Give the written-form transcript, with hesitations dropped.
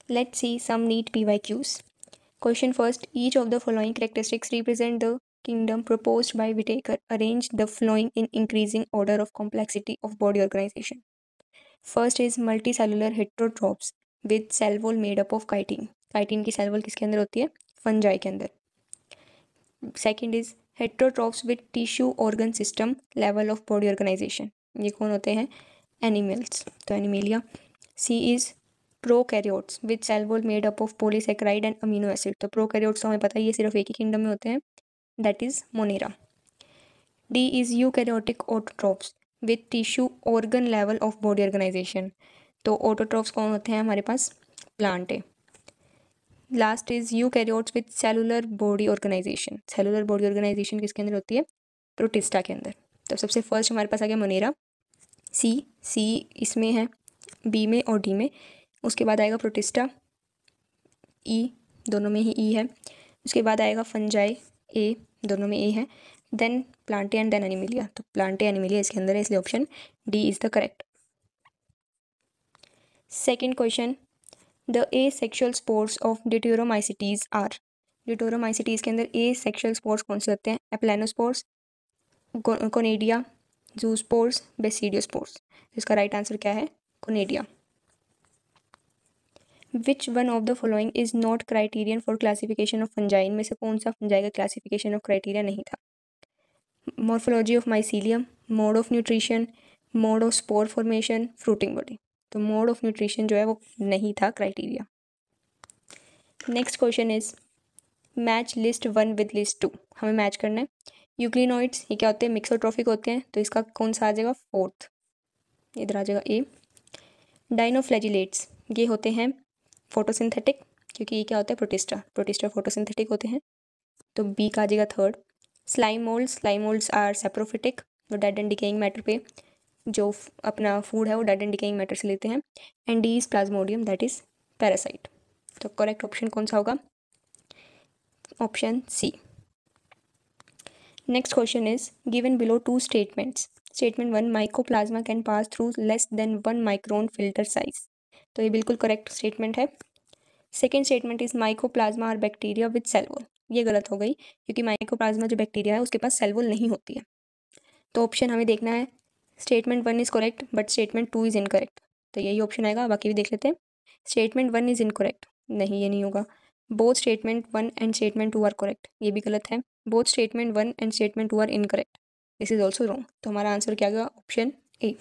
Let's see some neat PYQs. Question first. Each of the following characteristics represent the kingdom proposed by Whittaker. Arrange the following in increasing order of complexity of body organization. First is multicellular heterotrophs with cell wall made up of chitin. Chitin की cell wall किसके अंदर होती है? Fungi के अंदर. Second is heterotrophs with tissue organ system level of body organization. ये कौन होते हैं? Animals. तो animalia. C is prokaryotes with cell wall made up of polysaccharide and amino acid. तो prokaryotes तो हमें पता है ये सिर्फ एक ही किंगडम में होते हैं. That is Monera. D is eukaryotic autotrophs with tissue organ level of body organization. तो autotrophs कौन होते हैं हमारे पास? प्लांट है. Last is eukaryotes with cellular body organisation. Cellular body organisation किसके अंदर होती है? प्रोटिस्टा के अंदर. तो सबसे फर्स्ट हमारे पास आ गया मोनेरा. सी इसमें है, बी में और डी में. उसके बाद आएगा प्रोटिस्टा, ई, दोनों में ही ई है. उसके बाद आएगा फंजाई, ए, दोनों में ए है. Then plantae and then animalia. तो प्लांटे एनिमिलिया इसके अंदर है, इसलिए option D is the correct. Second question. The asexual spores of deuteromycetes are. Deuteromycetes के अंदर ए सेक्शुअल स्पोर्स कौन से होते हैं? Aplanospores, conidia, zoospores, basidiospores. इसका राइट आंसर क्या है? Conidia. Which one of the following is not criterion for classification of fungi. इनमें से कौन सा फंजाई का क्लासिफिकेशन ऑफ क्राइटेरिया नहीं था? Morphology of mycelium, mode of nutrition, mode of spore formation, fruiting body. तो मोड ऑफ न्यूट्रिशन जो है वो नहीं था criteria. Next question is match list 1 with list 2. हमें मैच करना है. यूक्लिनोइड्स ये क्या होते हैं? मिक्सोट्रॉफिक होते हैं. तो इसका कौन सा आ जाएगा? फोर्थ, इधर आ जाएगा ए. डाइनोफ्लैजिलेट्स ये होते हैं फोटोसिंथेटिक, क्योंकि ये क्या होता है? प्रोटिस्टा फोटोसिंथेटिक होते हैं. तो बी का आ जाएगा third. Slime moulds are saprophytic, तो डेड एंड डिकेइंग मैटर पे जो अपना फूड है वो डेड एंड डिकेइंग मैटर से लेते हैं. And D is plasmodium, that is parasite. तो करेक्ट ऑप्शन कौन सा होगा? Option C. Next question is given below two statements. Statement 1, mycoplasma can pass through less than 1 micron filter size. तो ये बिल्कुल करेक्ट स्टेटमेंट है. Second statement is mycoplasma are bacteria with cell wall. ये गलत हो गई, क्योंकि माइकोप्लाज्मा जो बैक्टीरिया है उसके पास सेल वॉल नहीं होती है. तो ऑप्शन हमें देखना है. Statement 1 is correct but statement 2 is incorrect. तो यही ऑप्शन आएगा. बाकी भी देख लेते हैं. स्टेटमेंट 1 इज इनकरेक्ट, नहीं ये नहीं होगा. Both statement 1 and statement 2 are correct, ये भी गलत है. Both statement 1 and statement 2 are incorrect, this is also wrong. तो हमारा आंसर क्या होगा? ऑप्शन ए.